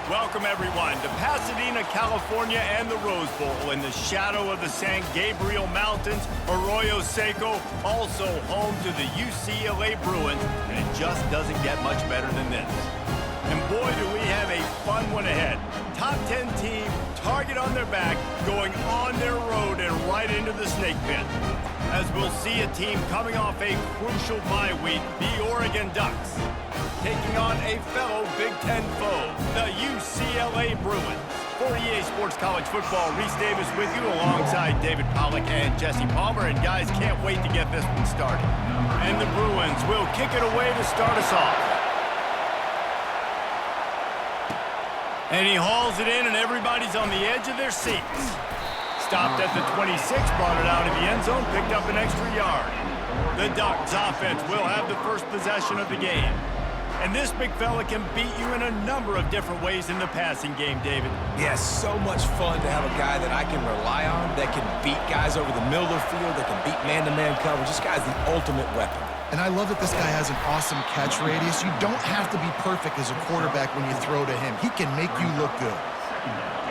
Welcome, everyone, to Pasadena, California, and the Rose Bowl in the shadow of the San Gabriel Mountains, Arroyo Seco, also home to the UCLA Bruins, and it just doesn't get much better than this. And boy, do we have a fun one ahead. Top 10 team, target on their back, going on their road and right into the snake pit. As we'll see a team coming off a crucial bye week, the Oregon Ducks, taking on a fellow Big Ten foe, the UCLA Bruins. For EA Sports College Football, Reese Davis with you alongside David Pollack and Jesse Palmer. And guys, can't wait to get this one started. And the Bruins will kick it away to start us off. And he hauls it in, and everybody's on the edge of their seats. Stopped at the 26, brought it out of the end zone, picked up an extra yard. The Ducks offense will have the first possession of the game. And this big fella can beat you in a number of different ways in the passing game, David. Yes, so much fun to have a guy that I can rely on, that can beat guys over the middle of the field, that can beat man-to-man coverage. This guy's the ultimate weapon. And I love that this guy has an awesome catch radius. You don't have to be perfect as a quarterback when you throw to him. He can make you look good.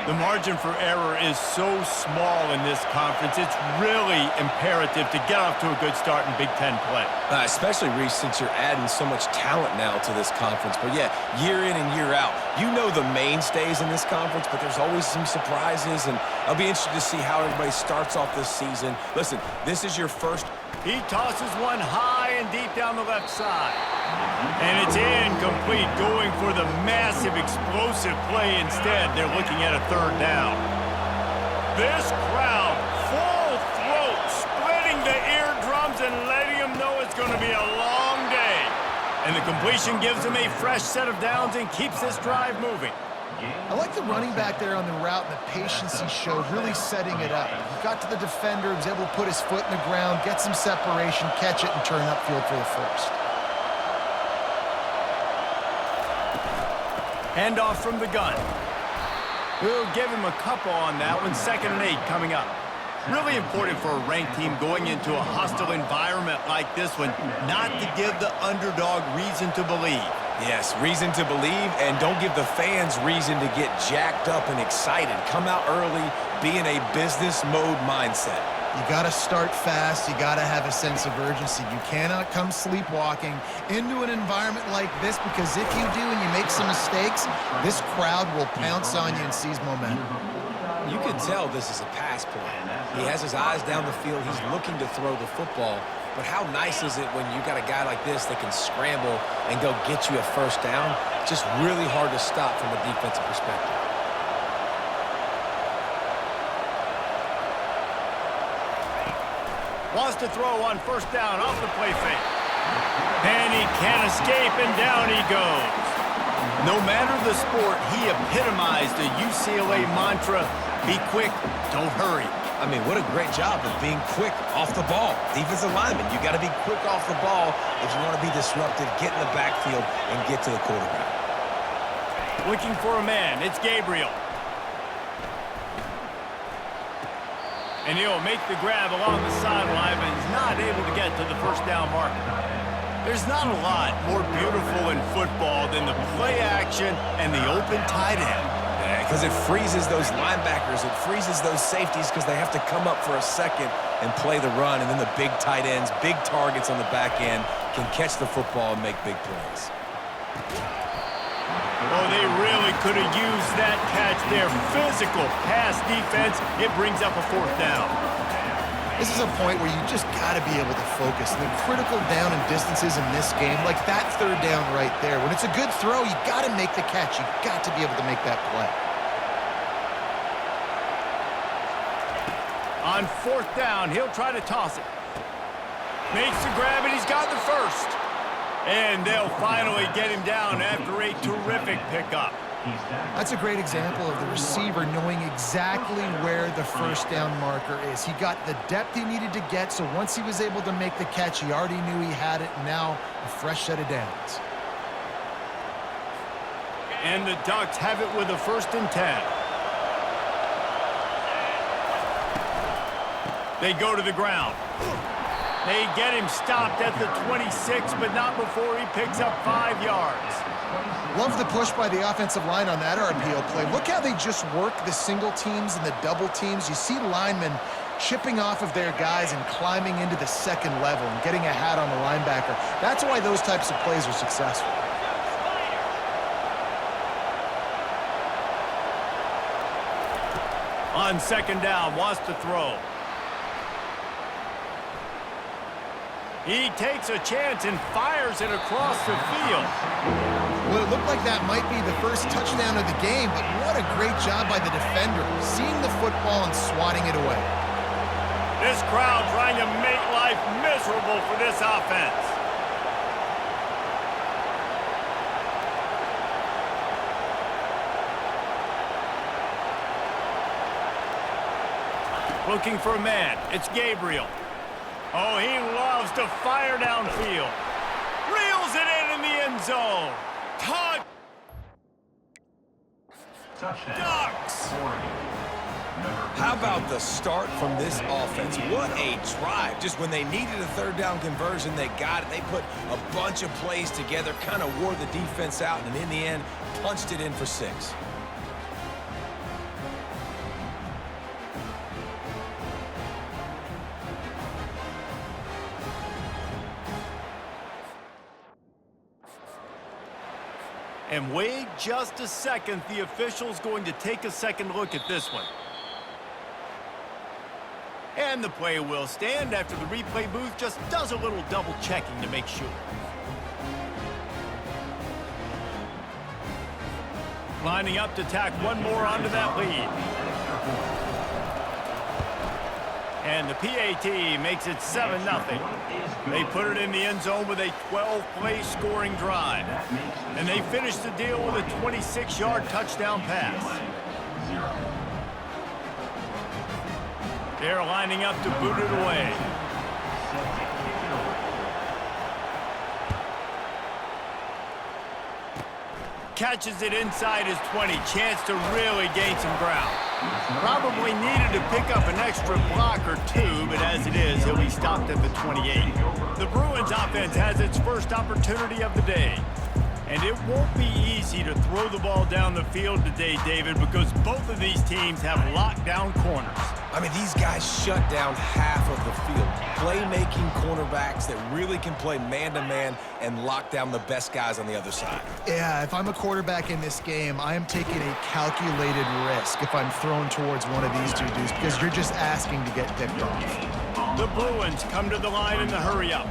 The margin for error is so small in this conference. It's really imperative to get off to a good start in Big Ten play. Especially, Reese, since you're adding so much talent now to this conference. But yeah, year in and year out, you know the mainstays in this conference, but there's always some surprises, and I'll be interested to see how everybody starts off this season. Listen, this is your first. He tosses one high and deep down the left side. And it's incomplete, going for the massive explosive play instead. They're looking at a third down. This crowd, full throat, splitting the eardrums and letting them know it's going to be a long day. And the completion gives them a fresh set of downs and keeps this drive moving. I like the running back there on the route and the patience he showed, really setting it up. He got to the defender, was able to put his foot in the ground, get some separation, catch it, and turn upfield for the first. Handoff from the gun. We'll give him a couple on that one. 2nd and 8 coming up. Really important for a ranked team going into a hostile environment like this one, not to give the underdog reason to believe. Yes, reason to believe, and don't give the fans reason to get jacked up and excited. Come out early, be in a business mode mindset. You got to start fast. You got to have a sense of urgency. You cannot come sleepwalking into an environment like this, because if you do and you make some mistakes, this crowd will pounce on you and seize momentum. You can tell this is a pass play. He has his eyes down the field. He's looking to throw the football. But how nice is it when you got a guy like this that can scramble and go get you a first down? Just really hard to stop from a defensive perspective. Wants to throw on first down off the play fake. And he can't escape, and down he goes. No matter the sport, he epitomized the UCLA mantra, be quick, don't hurry. I mean, what a great job of being quick off the ball. Defensive lineman, you got to be quick off the ball if you want to be disruptive, get in the backfield, and get to the quarterback. Looking for a man, it's Gabriel. And he'll make the grab along the sideline, but he's not able to get to the first down marker. There's not a lot more beautiful in football than the play action and the open tight end. Because it freezes those linebackers, it freezes those safeties because they have to come up for a second and play the run, and then the big tight ends, big targets on the back end can catch the football and make big plays. Oh, they really could have used that catch there. Physical pass defense, it brings up a 4th down. This is a point where you just got to be able to focus. The critical down and distances in this game, like that 3rd down right there. When it's a good throw, you got to make the catch. You got to be able to make that play. On 4th down, he'll try to toss it. Makes the grab, and he's got the first. And they'll finally get him down after a terrific pickup. That's a great example of the receiver knowing exactly where the first down marker is. He got the depth he needed to get, so once he was able to make the catch, he already knew he had it. Now a fresh set of downs. And the Ducks have it with a 1st and 10. They go to the ground. They get him stopped at the 26, but not before he picks up 5 yards. Love the push by the offensive line on that RPO play. Look how they just work the single teams and the double teams. You see linemen chipping off of their guys and climbing into the second level and getting a hat on the linebacker. That's why those types of plays are successful. On second down, wants to throw. He takes a chance and fires it across the field. Well, it looked like that might be the first touchdown of the game, but what a great job by the defender, seeing the football and swatting it away. This crowd trying to make life miserable for this offense. Looking for a man. It's Gabriel. Oh, he loves to fire downfield. Reels it in the end zone. Ducks. How about the start from this offense? What a drive. Just when they needed a third down conversion, they got it. They put a bunch of plays together, kind of wore the defense out, and in the end, punched it in for 6. And wait just a second. The official's going to take a second look at this one. And the play will stand after the replay booth just does a little double checking to make sure. Lining up to tack one more onto that lead. And the PAT makes it 7-0. They put it in the end zone with a 12-play scoring drive. And they finish the deal with a 26-yard touchdown pass. They're lining up to boot it away. Catches it inside his 20. Chance to really gain some ground. Probably needed to pick up an extra block or two, but as it is, he'll be stopped at the 28. The Bruins offense has its first opportunity of the day. And it won't be easy to throw the ball down the field today, David, because both of these teams have lockdown corners. I mean, these guys shut down half of the field. Playmaking cornerbacks that really can play man-to-man and lock down the best guys on the other side. Yeah, if I'm a quarterback in this game, I am taking a calculated risk if I'm thrown towards one of these two dudes because you're just asking to get picked off. The Bruins come to the line in the hurry-up.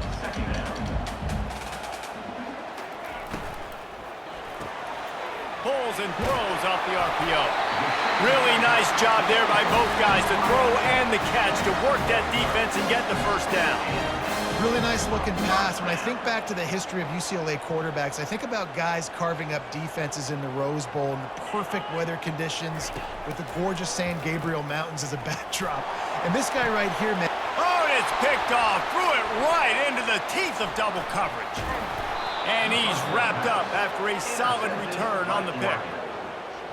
Pulls and throws off the RPO. Really nice job there by both guys to throw and the catch to work that defense and get the first down. Really nice looking pass. When I think back to the history of UCLA quarterbacks, I think about guys carving up defenses in the Rose Bowl in the perfect weather conditions with the gorgeous San Gabriel Mountains as a backdrop. And this guy right here, man. Oh, and it's picked off. Threw it right into the teeth of double coverage. And he's wrapped up after a solid return on the pick.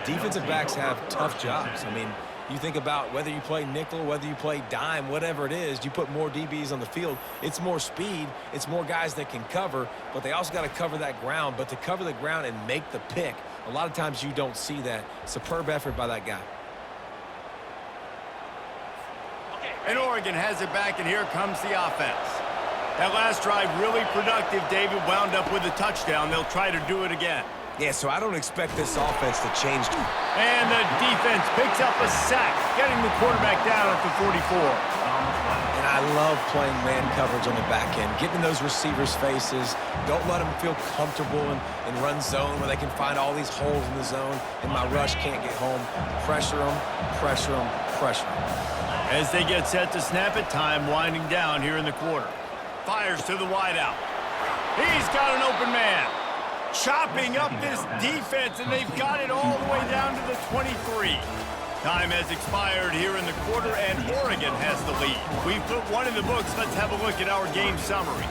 Defensive backs have tough jobs. I mean, you think about whether you play nickel, whether you play dime, whatever it is, you put more DBs on the field. It's more speed. It's more guys that can cover, but they also got to cover that ground. But to cover the ground and make the pick, a lot of times you don't see that. Superb effort by that guy. And Oregon has it back, and here comes the offense. That last drive really productive. David wound up with a touchdown. They'll try to do it again. Yeah, so I don't expect this offense to change. And the defense picks up a sack, getting the quarterback down at the 44. And I love playing man coverage on the back end, getting those receivers' faces. Don't let them feel comfortable in run zone where they can find all these holes in the zone, and my rush can't get home. Pressure them, pressure them, pressure them. As they get set to snap it, time winding down here in the quarter. Fires to the wideout. He's got an open man. Chopping up this defense, and they've got it all the way down to the 23. Time has expired here in the quarter, and Oregon has the lead. We've put one in the books. Let's have a look at our game summary.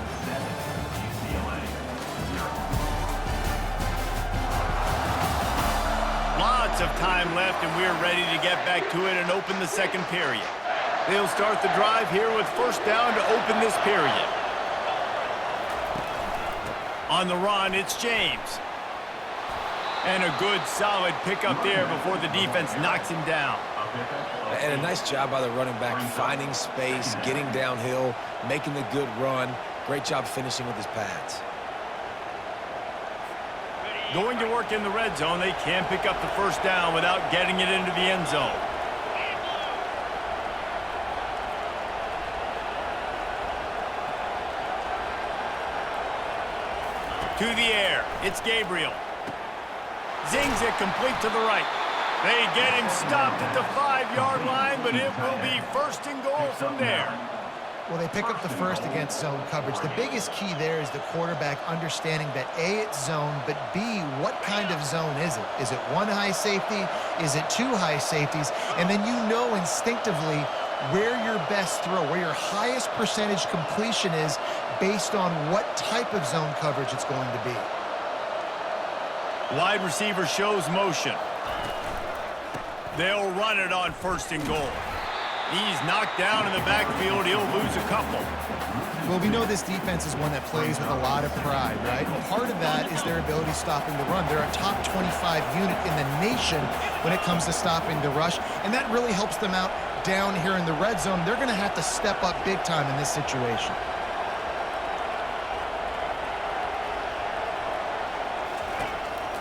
Lots of time left, and we're ready to get back to it and open the second period. They'll start the drive here with first down to open this period. On the run, it's James. And a good, solid pickup there before the defense knocks him down. And a nice job by the running back, finding space, getting downhill, making the good run. Great job finishing with his pads. Going to work in the red zone, they can pick up the first down without getting it into the end zone. To the air, it's Gabriel. Zings it complete to the right. They get him stopped at the 5-yard line, but it will be first and goal from there. Well, they pick up the first against zone coverage. The biggest key there is the quarterback understanding that A, it's zone, but B, what kind of zone is it? Is it one high safety? Is it two high safeties? And then you know instinctively where your best throw, where your highest percentage completion is based on what type of zone coverage it's going to be. Wide receiver shows motion. They'll run it on first and goal. He's knocked down in the backfield. He'll lose a couple. Well, we know this defense is one that plays with a lot of pride, right? And part of that is their ability stopping the run. They're a top 25 unit in the nation when it comes to stopping the rush, and that really helps them out down here in the red zone. They're going to have to step up big time in this situation.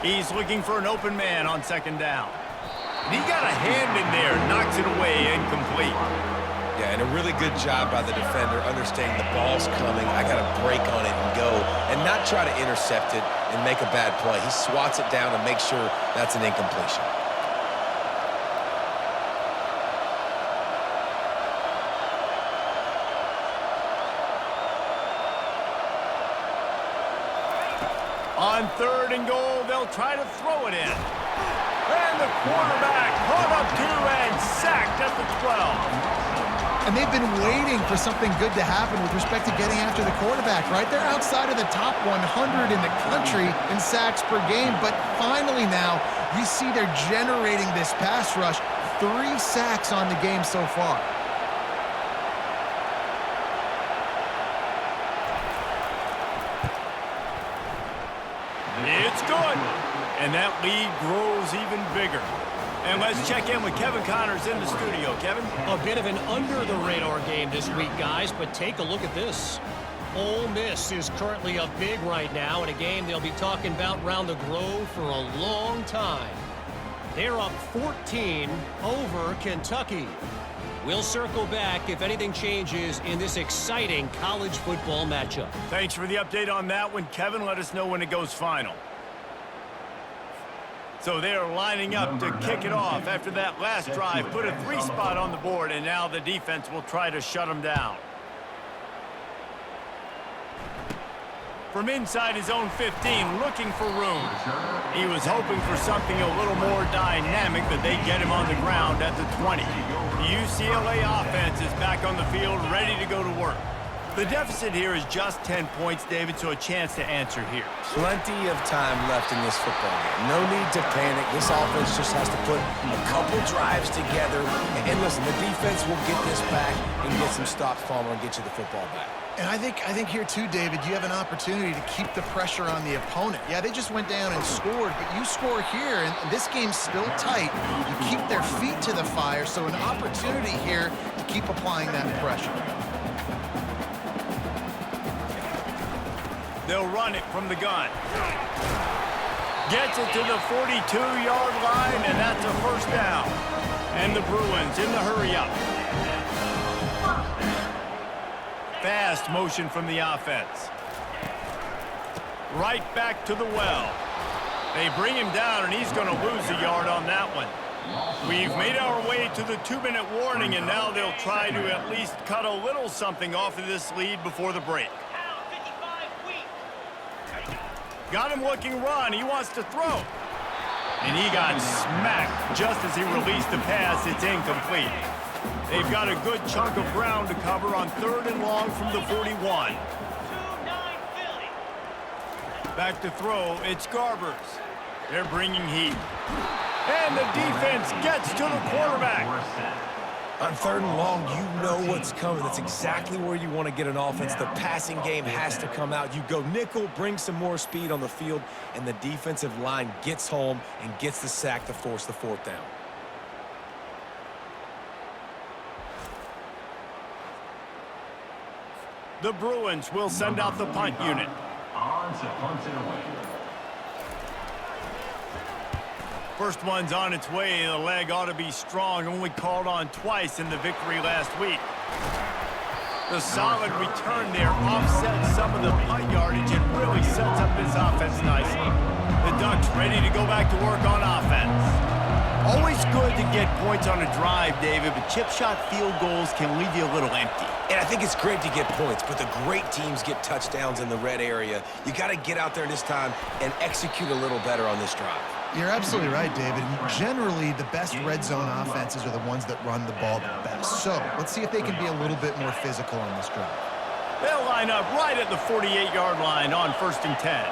He's looking for an open man on second down. He got a hand in there, knocks it away, incomplete. Yeah, and a really good job by the defender understanding the ball's coming. I got to break on it and go, and not try to intercept it and make a bad play. He swats it down and makes sure that's an incompletion. On third and goal, they'll try to throw it in. And the quarterback caught up to and sacked at the 12. And they've been waiting for something good to happen with respect to getting after the quarterback, right? They're outside of the top 100 in the country in sacks per game, but finally now you see they're generating this pass rush. 3 sacks on the game so far. It's good. And that lead grows even bigger. And let's check in with Kevin Connors in the studio. Kevin? A bit of an under-the-radar game this week, guys, but take a look at this. Ole Miss is currently up big right now in a game they'll be talking about round the Grove for a long time. They're up 14 over Kentucky. We'll circle back if anything changes in this exciting college football matchup. Thanks for the update on that one, Kevin. Let us know when it goes final. So they're lining up to kick it off after that last drive. Put a 3 spot on the board, and now the defense will try to shut them down. From inside his own 15, looking for room. He was hoping for something a little more dynamic, but they get him on the ground at the 20. The UCLA offense is back on the field, ready to go to work. The deficit here is just 10 points, David, so a chance to answer here. Plenty of time left in this football game. No need to panic. This offense just has to put a couple drives together. And listen, the defense will get this back and get some stops, Palmer, and get you the football back. And I think here too, David, you have an opportunity to keep the pressure on the opponent. Yeah, they just went down and scored, but you score here, and this game's still tight. You keep their feet to the fire, so an opportunity here to keep applying that pressure. They'll run it from the gun. Gets it to the 42-yard line, and that's a first down. And the Bruins in the hurry-up. Fast motion from the offense. Right back to the well. They bring him down, and he's going to lose a yard on that one. We've made our way to the 2-minute warning, and now they'll try to at least cut a little something off of this lead before the break. Got him looking run. He wants to throw. And he got smacked just as he released the pass. It's incomplete. They've got a good chunk of ground to cover on 3rd and long from the 41. Back to throw. It's Garbers. They're bringing heat. And the defense gets to the quarterback. On 3rd and long, you know what's coming. That's exactly where you want to get an offense. The passing game has to come out. You go nickel, bring some more speed on the field, and the defensive line gets home and gets the sack to force the 4th down. The Bruins will send out the punt unit. First one's on its way. The leg ought to be strong. Only called on twice in the victory last week. The solid return there offsets some of the punt yardage and really sets up this offense nicely. The Ducks ready to go back to work on offense. Always good to get points on a drive, David, but chip shot field goals can leave you a little empty. And I think it's great to get points, but the great teams get touchdowns in the red area. You got to get out there this time and execute a little better on this drive. You're absolutely right, David. Generally, the best red zone offenses are the ones that run the ball the best. So let's see if they can be a little bit more physical on this drive. They'll line up right at the 48-yard line on 1st and 10.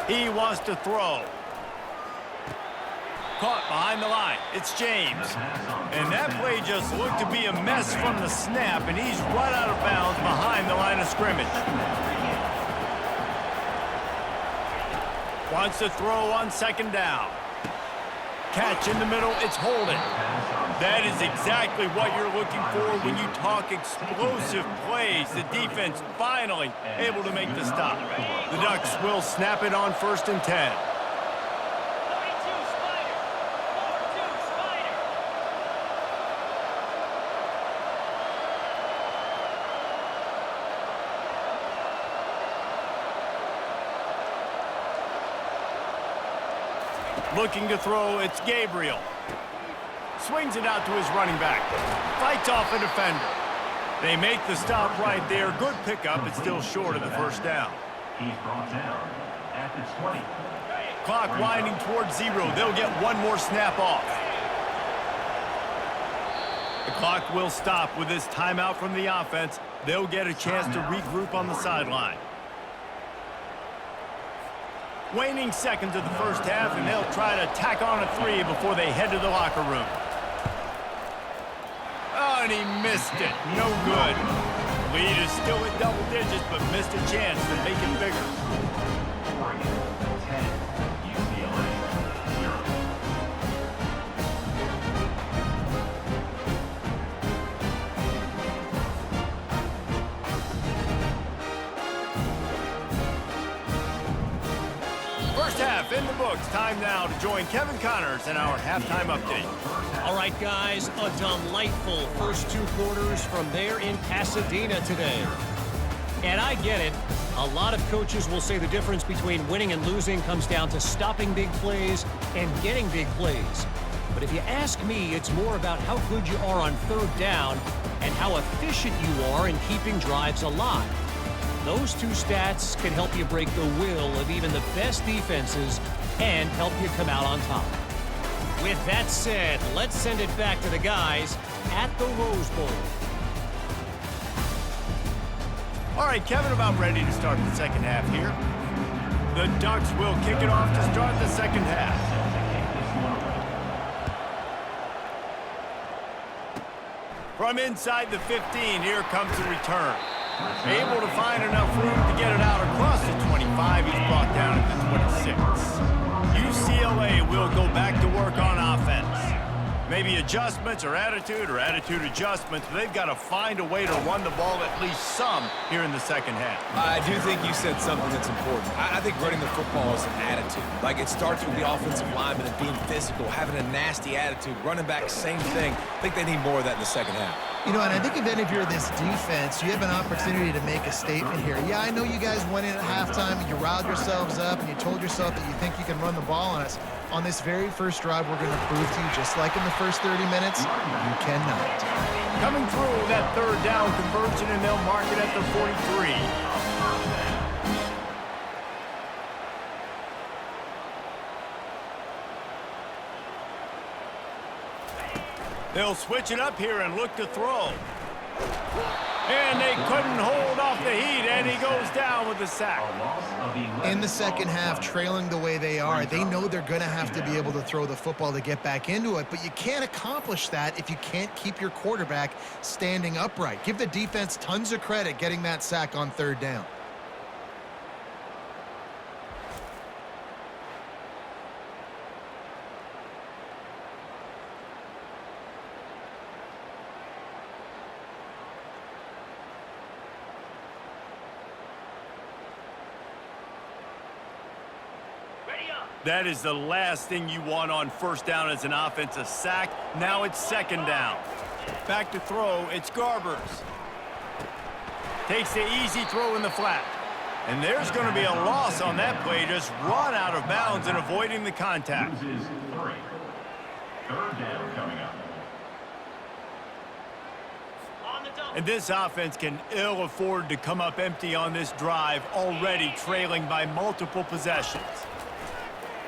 He wants to throw. Caught behind the line. It's James. And that play just looked to be a mess from the snap, and he's right out of bounds behind the line of scrimmage. Wants to throw on 2nd down. Catch in the middle. It's holding. That is exactly what you're looking for when you talk explosive plays. The defense finally able to make the stop. The Ducks will snap it on 1st and 10. Looking to throw, it's Gabriel. Swings it out to his running back. Fights off a defender. They make the stop right there. Good pickup. It's still short of the 1st down. He's brought down at the 20. Clock winding towards 0. They'll get one more snap off. The clock will stop with this timeout from the offense. They'll get a chance to regroup on the sideline. Waning seconds of the 1st half, and they'll try to tack on a 3 before they head to the locker room. Oh, and he missed it. No good. Lead is still in double digits, but missed a chance to make it bigger. 10, UCLA, 0. First half in the books. Time now to join Kevin Connors in our halftime update. All right, guys, a delightful first 2 quarters from there in Pasadena today. And I get it. A lot of coaches will say the difference between winning and losing comes down to stopping big plays and getting big plays. But if you ask me, it's more about how good you are on 3rd down and how efficient you are in keeping drives alive. Those 2 stats can help you break the will of even the best defenses and help you come out on top. With that said, let's send it back to the guys at the Rose Bowl. All right, Kevin, about ready to start the 2nd half here. The Ducks will kick it off to start the 2nd half. From inside the 15, here comes the return. Able to find enough room to get it out across the 25. He's brought down at the 26. UCLA will go back to work on offense. Maybe adjustments or attitude adjustments, but they've got to find a way to run the ball at least some here in the 2nd half. I do think you said something that's important. I think running the football is an attitude. Like, it starts with the offensive lineman and being physical, having a nasty attitude. Running back, same thing. I think they need more of that in the 2nd half. You know, and I think if you're this defense, you have an opportunity to make a statement here. Yeah, I know you guys went in at halftime and you riled yourselves up and you told yourself that you think you can run the ball on us. On this very first drive, we're going to prove to you, just like in the first 30 minutes, you cannot. Coming through that 3rd down conversion, and they'll mark it at the 43. They'll switch it up here and look to throw. And they couldn't hold off the heat, and he goes down with the sack. In the second half, trailing the way they are, they know they're going to have to be able to throw the football to get back into it, but you can't accomplish that if you can't keep your quarterback standing upright. Give the defense tons of credit getting that sack on third down. That is the last thing you want on first down as an offense, a sack. Now it's second down. Back to throw, it's Garbers. Takes the easy throw in the flat. And there's going to be a loss on that play, just run out of bounds and avoiding the contact. Loses 3. Third down coming up. And this offense can ill afford to come up empty on this drive, already trailing by multiple possessions.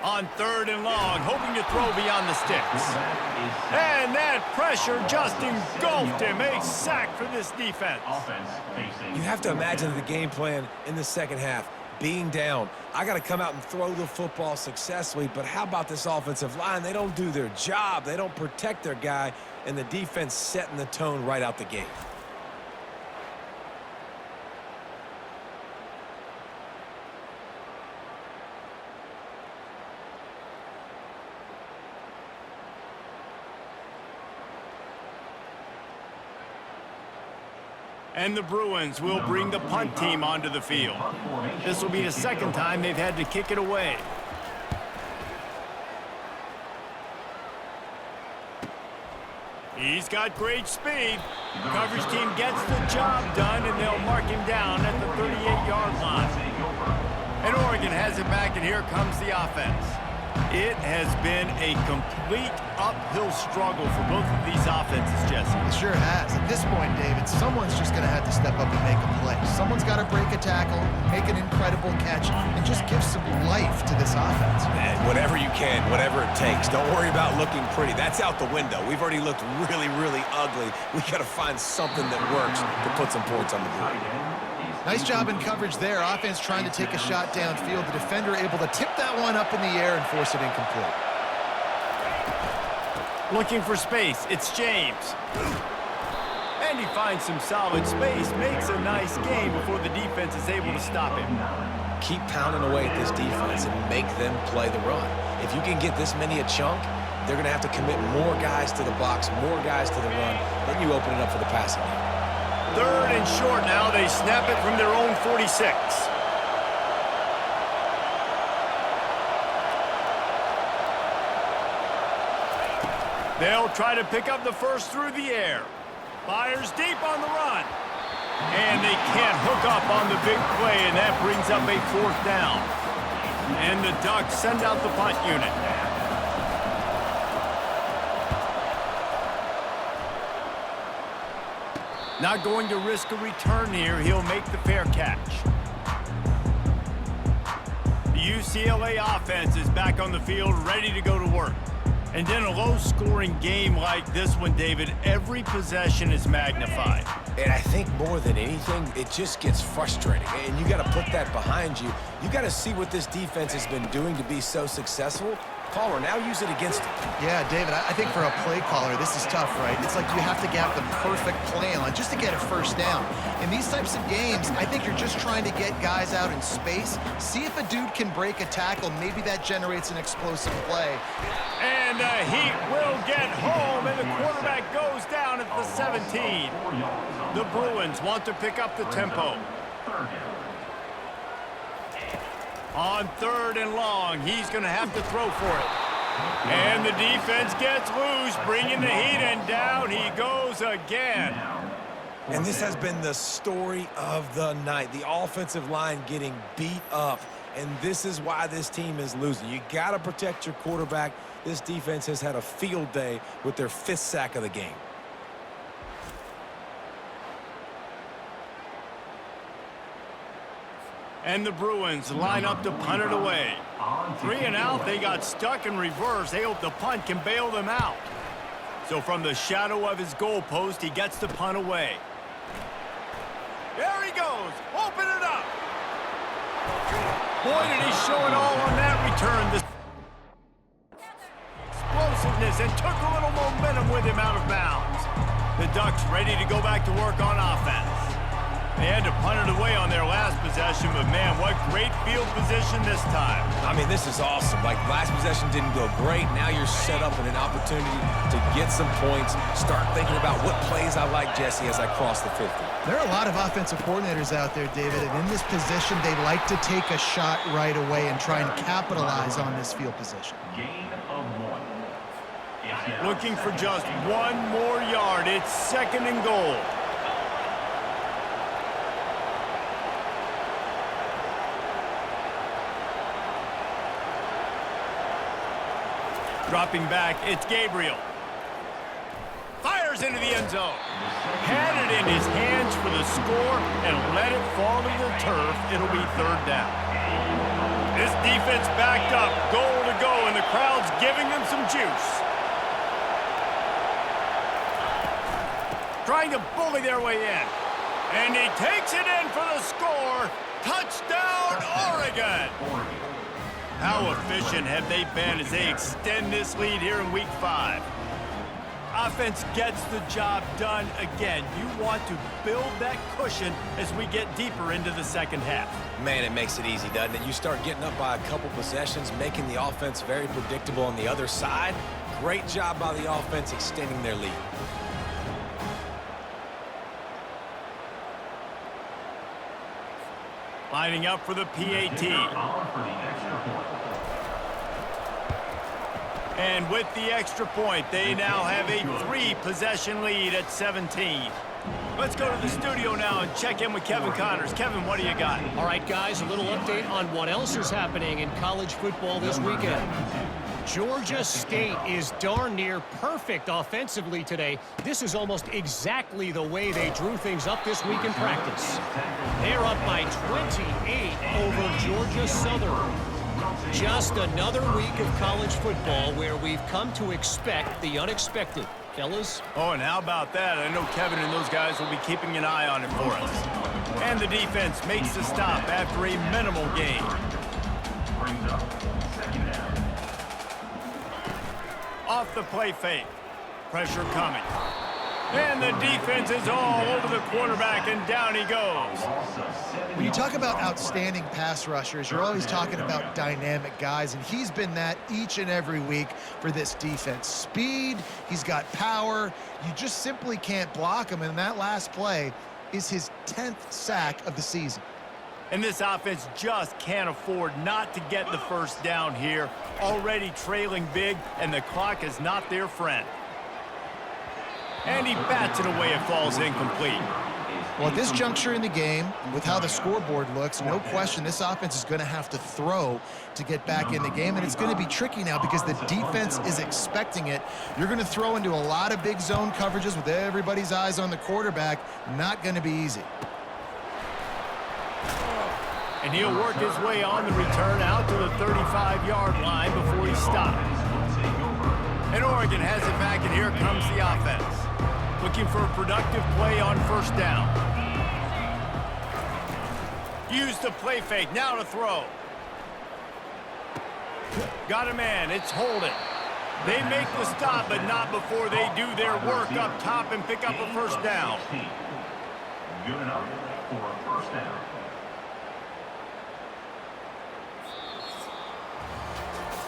On third and long, hoping to throw beyond the sticks. And that pressure just engulfed him. A sack for this defense. You have to imagine the game plan in the second half. Being down, I got to come out and throw the football successfully, but how about this offensive line? They don't do their job. They don't protect their guy, and the defense setting the tone right out the gate. And the Bruins will bring the punt team onto the field. This will be the second time they've had to kick it away. He's got great speed. The coverage team gets the job done, and they'll mark him down at the 38-yard line. And Oregon has it back, and here comes the offense. It has been a complete uphill struggle for both of these offenses, Jesse. It sure has. At this point, David, someone's just going to have to step up and make a play. Someone's got to break a tackle, make an incredible catch, and just give some life to this offense. And whatever you can, whatever it takes. Don't worry about looking pretty. That's out the window. We've already looked really, really ugly. We got to find something that works to put some points on the board. Nice job in coverage there. Offense trying to take a shot downfield. The defender able to tip that one up in the air and force it incomplete. Looking for space. It's James. And he finds some solid space. Makes a nice game before the defense is able to stop him. Keep pounding away at this defense and make them play the run. If you can get this many a chunk, they're going to have to commit more guys to the box, more guys to the run. Then you open it up for the passing game. Third and short now. They snap it from their own 46. They'll try to pick up the first through the air. Fires deep on the run. And they can't hook up on the big play, and that brings up a fourth down. And the Ducks send out the punt unit. Not going to risk a return here. He'll make the fair catch. The UCLA offense is back on the field, ready to go to work. And in a low-scoring game like this one, David, every possession is magnified. And I think more than anything, it just gets frustrating. And you got to put that behind you. You got to see what this defense has been doing to be so successful. Caller, now use it against him. Yeah, David, I think for a play caller, this is tough, right? It's like you have to get the perfect play on just to get a first down. In these types of games, I think you're just trying to get guys out in space, see if a dude can break a tackle. Maybe that generates an explosive play. And the Heat will get home, and the quarterback goes down at the 17. The Bruins want to pick up the tempo. On third and long, he's going to have to throw for it. And the defense gets loose, bringing the Heat, and down he goes again. And this has been the story of the night. The offensive line getting beat up, and this is why this team is losing. You got to protect your quarterback. This defense has had a field day with their 5th sack of the game. And the Bruins line up to punt it away. 3 and out, they got stuck in reverse. They hope the punt can bail them out. So from the shadow of his goal post, he gets the punt away. There he goes. Open it up. Boy, did he show it all on that return. The explosiveness and took a little momentum with him out of bounds. The Ducks ready to go back to work on offense. They had to punt it away on their last possession, but man, what great field position this time. I mean, this is awesome. Like, last possession didn't go great. Now you're set up in an opportunity to get some points. Start thinking about what plays I like, Jesse, as I cross the 50. There are a lot of offensive coordinators out there, David, and in this position, they like to take a shot right away and try and capitalize on this field position. Gain of 1. Looking for just one more yard. It's 2nd and goal. Dropping back, it's Gabriel. Fires into the end zone. Had it in his hands for the score and let it fall to the turf. It'll be 3rd down. This defense backed up, goal to go, and the crowd's giving them some juice. Trying to bully their way in. And he takes it in for the score. Touchdown, Oregon! How efficient have they been as they extend this lead here in Week 5? Offense gets the job done again. You want to build that cushion as we get deeper into the second half. Man, it makes it easy, doesn't it? You start getting up by a couple possessions, making the offense very predictable on the other side. Great job by the offense extending their lead. Lining up for the PAT. And with the extra point, they now have a 3-possession lead at 17. Let's go to the studio now and check in with Kevin Connors. Kevin, what do you got? All right, guys, a little update on what else is happening in college football this weekend. Georgia State is darn near perfect offensively today. This is almost exactly the way they drew things up this week in practice. They're up by 28 over Georgia Southern. Just another week of college football where we've come to expect the unexpected. Fellas? Oh, and how about that? I know Kevin and those guys will be keeping an eye on it for us. And the defense makes the stop after a minimal gain. Brings up 2nd down. Off the play fake. Pressure coming. And the defense is all over the quarterback, and down he goes. When you talk about outstanding pass rushers, you're always talking about dynamic guys, and he's been that each and every week for this defense. Speed, he's got power. You just simply can't block him, and that last play is his 10th sack of the season. And this offense just can't afford not to get the first down here. Already trailing big, and the clock is not their friend. And he bats it away. It falls incomplete. Well, at this juncture in the game, with how the scoreboard looks, no question this offense is going to have to throw to get back in the game, and it's going to be tricky now because the defense is expecting it. You're going to throw into a lot of big zone coverages with everybody's eyes on the quarterback. Not going to be easy. And he'll work his way on the return out to the 35-yard line before he stops. And Oregon has it back, and here comes the offense. Looking for a productive play on 1st down. Use the play fake, now to throw. Got a man, it's Holden. They make the stop, but not before they do their work up top and pick up a 1st down. Good enough for a 1st down.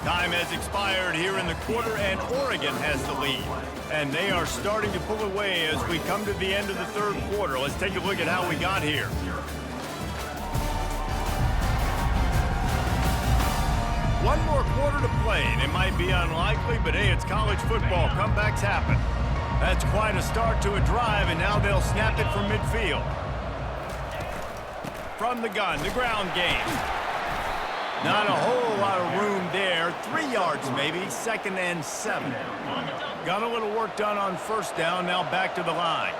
Time has expired here in the quarter, and Oregon has the lead. And they are starting to pull away as we come to the end of the 3rd quarter. Let's take a look at how we got here. One more quarter to play, and it might be unlikely, but hey, it's college football. Comebacks happen. That's quite a start to a drive, and now they'll snap it from midfield. From the gun, the ground game. Not a whole lot of room there. 3 yards maybe, 2nd and 7. Got a little work done on 1st down, now back to the line.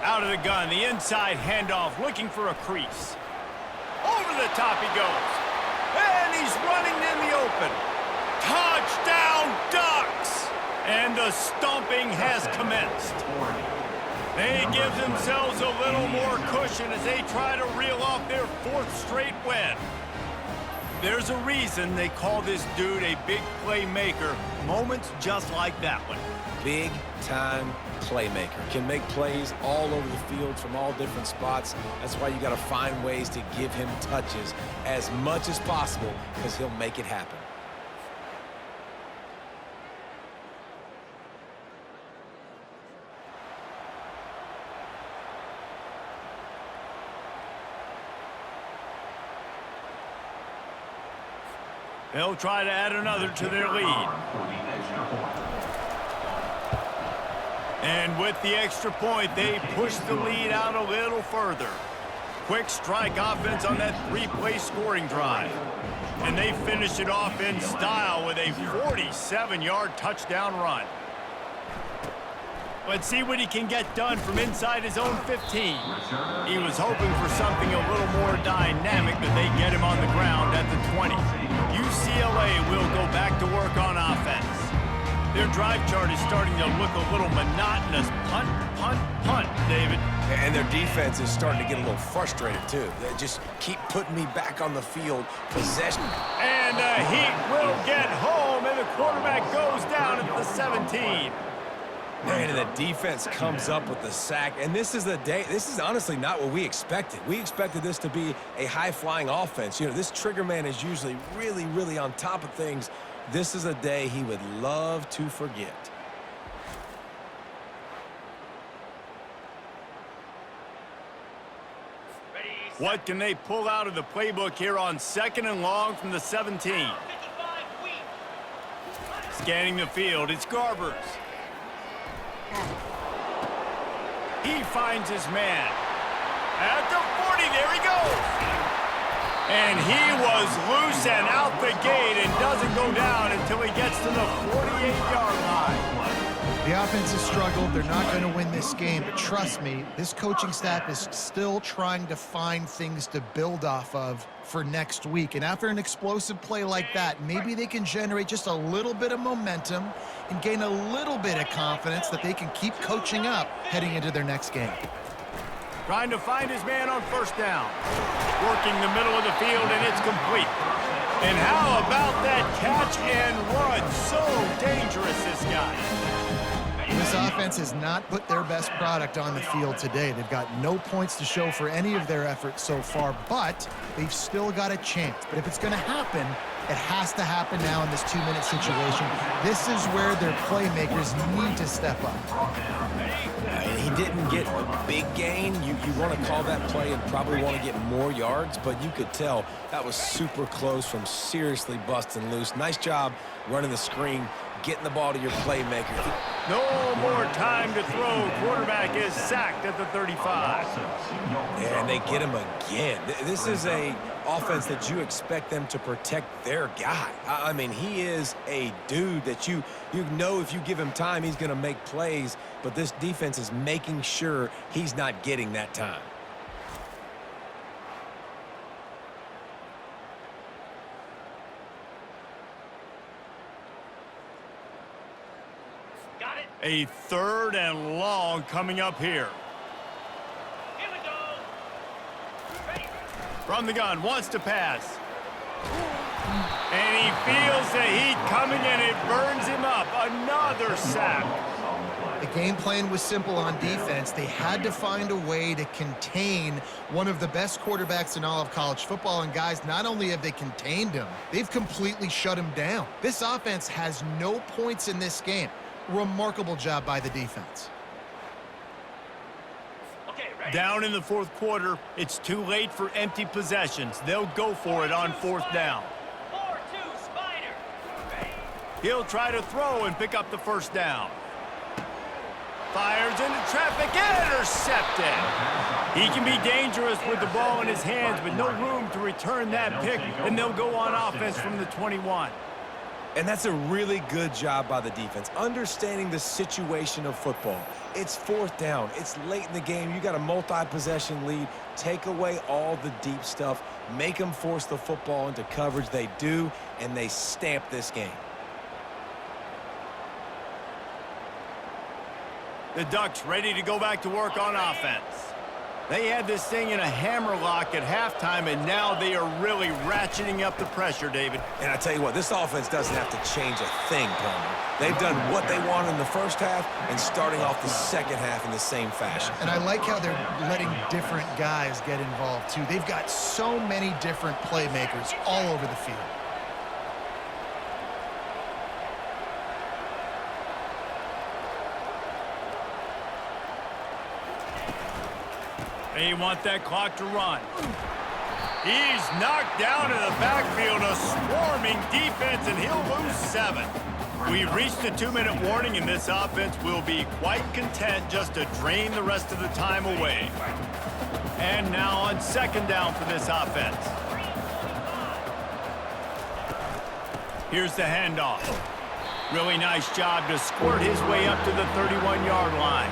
Out of the gun, the inside handoff, looking for a crease. Over the top he goes. he's running in the open. Touchdown, Ducks! And the stomping has commenced. They give themselves a little more cushion as they try to reel off their 4th straight win. There's a reason they call this dude a big playmaker. Moments just like that one. Big-time playmaker. Can make plays all over the field from all different spots. That's why you got to find ways to give him touches as much as possible because he'll make it happen. They'll try to add another to their lead. And with the extra point, they push the lead out a little further. Quick strike offense on that 3-play scoring drive. And they finish it off in style with a 47-yard touchdown run. Let's see what he can get done from inside his own 15. He was hoping for something a little more dynamic, but they get him on the ground at the 20. UCLA will go back to work on offense. Their drive chart is starting to look a little monotonous. Punt, punt, punt, David. And their defense is starting to get a little frustrated, too. They just keep putting me back on the field. Possession. And the Heat will get home, and the quarterback goes down at the 17. And the defense comes up with the sack. And this is the day. This is honestly not what we expected. We expected this to be a high-flying offense. You know, this trigger man is usually really, really on top of things. This is a day he would love to forget. What can they pull out of the playbook here on 2nd and long from the 17? Scanning the field, it's Garbers. He finds his man. At the 40, there he goes. And he was loose and out the gate and doesn't go down until he gets to the 48-yard line. The offense has struggled. They're not going to win this game, but trust me, this coaching staff is still trying to find things to build off of for next week. And after an explosive play like that, maybe they can generate just a little bit of momentum and gain a little bit of confidence that they can keep coaching up heading into their next game. Trying to find his man on 1st down. Working the middle of the field, and it's complete. And how about that catch and run? So dangerous, this guy. This offense has not put their best product on the field today. They've got no points to show for any of their efforts so far, but they've still got a chance. But if it's going to happen, it has to happen now in this 2-minute situation. This is where their playmakers need to step up. He didn't get a big gain. You want to call that play and probably want to get more yards, but you could tell that was super close from seriously busting loose. Nice job running the screen, getting the ball to your playmaker. No more time to throw. Quarterback is sacked at the 35. And they get him again. This is a offense that you expect them to protect their guy. I mean, he is a dude that you know if you give him time, he's going to make plays, but this defense is making sure he's not getting that time. A 3rd and long coming up here. Here we go. Ready. From the gun, wants to pass. And he feels the heat coming and it burns him up. Another sack. The game plan was simple on defense. They had to find a way to contain one of the best quarterbacks in all of college football. And guys, not only have they contained him, they've completely shut him down. This offense has no points in this game. Remarkable job by the defense. Okay, ready. Down in the 4th quarter, it's too late for empty possessions. They'll go for it on 4th down. 4-2 Spider. Ready. He'll try to throw and pick up the 1st down. Fires into traffic, intercepted. He can be dangerous with the ball in his hands, but no room to return that pick, and they'll go on offense from the 21. And that's a really good job by the defense, understanding the situation of football. It's fourth down. It's late in the game. You got a multi-possession lead. Take away all the deep stuff. Make them force the football into coverage. They do, and they stamp this game. The Ducks ready to go back to work on offense. They had this thing in a hammerlock at halftime, and now they are really ratcheting up the pressure, David. And I tell you what, this offense doesn't have to change a thing, Palmer. They've done what they wanted in the first half and starting off the second half in the same fashion. And I like how they're letting different guys get involved, too. They've got so many different playmakers all over the field. They want that clock to run. He's knocked down in the backfield, a swarming defense, and he'll lose 7. We've reached the 2-minute warning, and this offense will be quite content just to drain the rest of the time away. And now on second down for this offense. Here's the handoff. Really nice job to squirt his way up to the 31-yard line.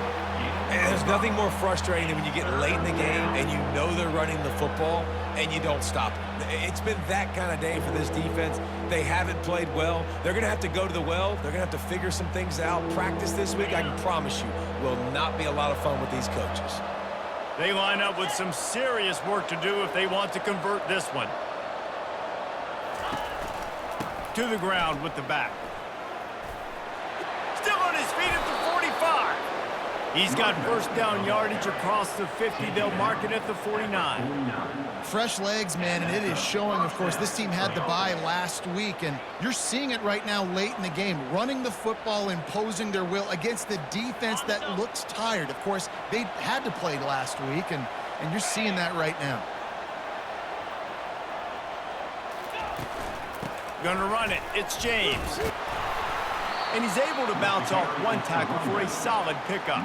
And there's nothing more frustrating than when you get late in the game and you know they're running the football and you don't stop them. It's been that kind of day for this defense. They haven't played well. They're going to have to go to the well. They're going to have to figure some things out. Practice this week, I can promise you, will not be a lot of fun with these coaches. They line up with some serious work to do if they want to convert this one. To the ground with the back. Still on his feet at the 45. He's got first down yardage across the 50. They'll mark it at the 49. Fresh legs, man, and it is showing, of course. This team had the bye last week, and you're seeing it right now late in the game. Running the football, imposing their will against the defense that looks tired. Of course, they had to play last week, and you're seeing that right now. Gonna run it. It's James. And he's able to bounce off one tackle for a solid pickup.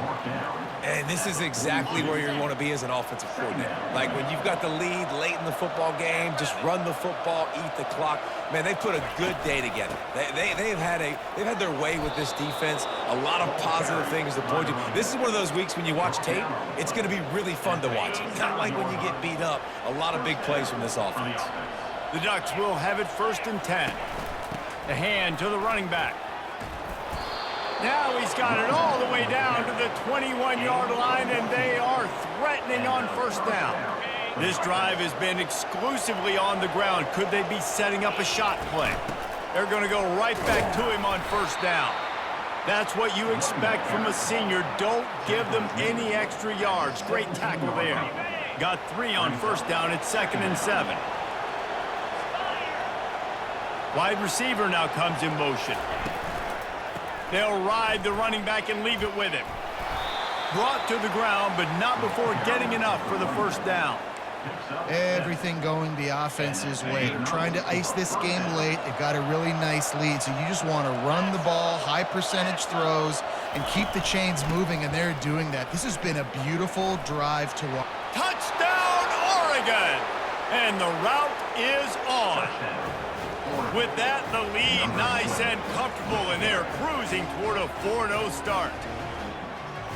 And this is exactly where you want to be as an offensive coordinator. Like when you've got the lead late in the football game, just run the football, eat the clock. Man, they put a good day together. They've had their way with this defense. A lot of positive things to point to. This is one of those weeks when you watch tape, it's going to be really fun to watch. Not like when you get beat up. A lot of big plays from this offense. The Ducks will have it 1st and 10. The hand to the running back. Now he's got it all the way down to the 21-yard line, and they are threatening on first down. This drive has been exclusively on the ground. Could they be setting up a shot play? They're going to go right back to him on first down. That's what you expect from a senior. Don't give them any extra yards. Great tackle there. Got 3 on first down. It's 2nd and 7. Wide receiver now comes in motion. They'll ride the running back and leave it with him. Brought to the ground, but not before getting enough for the first down. Everything going the offense's way. They're trying to ice this game late. They've got a really nice lead, so you just want to run the ball, high percentage throws, and keep the chains moving, and they're doing that. This has been a beautiful drive to watch. Touchdown, Oregon! And the route is on. With that, the lead nice and comfortable, and they're cruising toward a 4-0 start.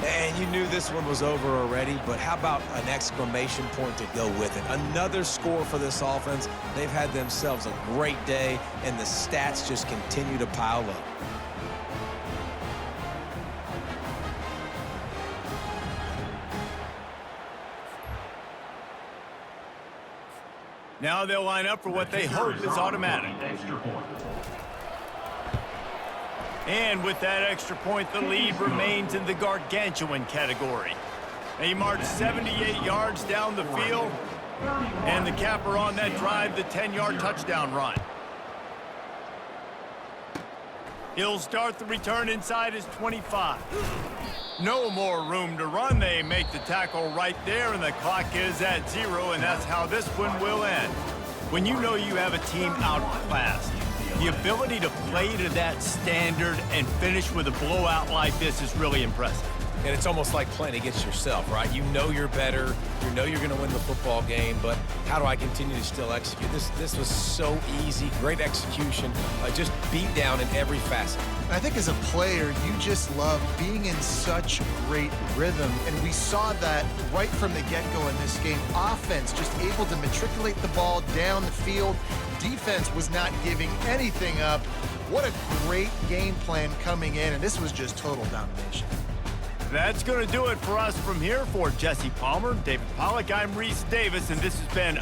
And you knew this one was over already, but how about an exclamation point to go with it? Another score for this offense. They've had themselves a great day, and the stats just continue to pile up. Now they'll line up for what they hope is automatic. And with that extra point, the lead remains in the gargantuan category. They march 78 yards down the field, and the capper on that drive, the 10-yard touchdown run. He'll start the return inside his 25. No more room to run. They make the tackle right there, and the clock is at 0, and that's how this one will end. When you know you have a team outclassed, the ability to play to that standard and finish with a blowout like this is really impressive. And it's almost like playing against yourself, right? You know you're better. You know you're going to win the football game, but how do I continue to still execute? This was so easy. Great execution. Just beat down in every facet. And I think as a player, you just love being in such great rhythm. And we saw that right from the get-go in this game. Offense just able to matriculate the ball down the field. Defense was not giving anything up. What a great game plan coming in, and this was just total domination. That's going to do it for us from here. For Jesse Palmer, David Pollack, I'm Reese Davis, and this has been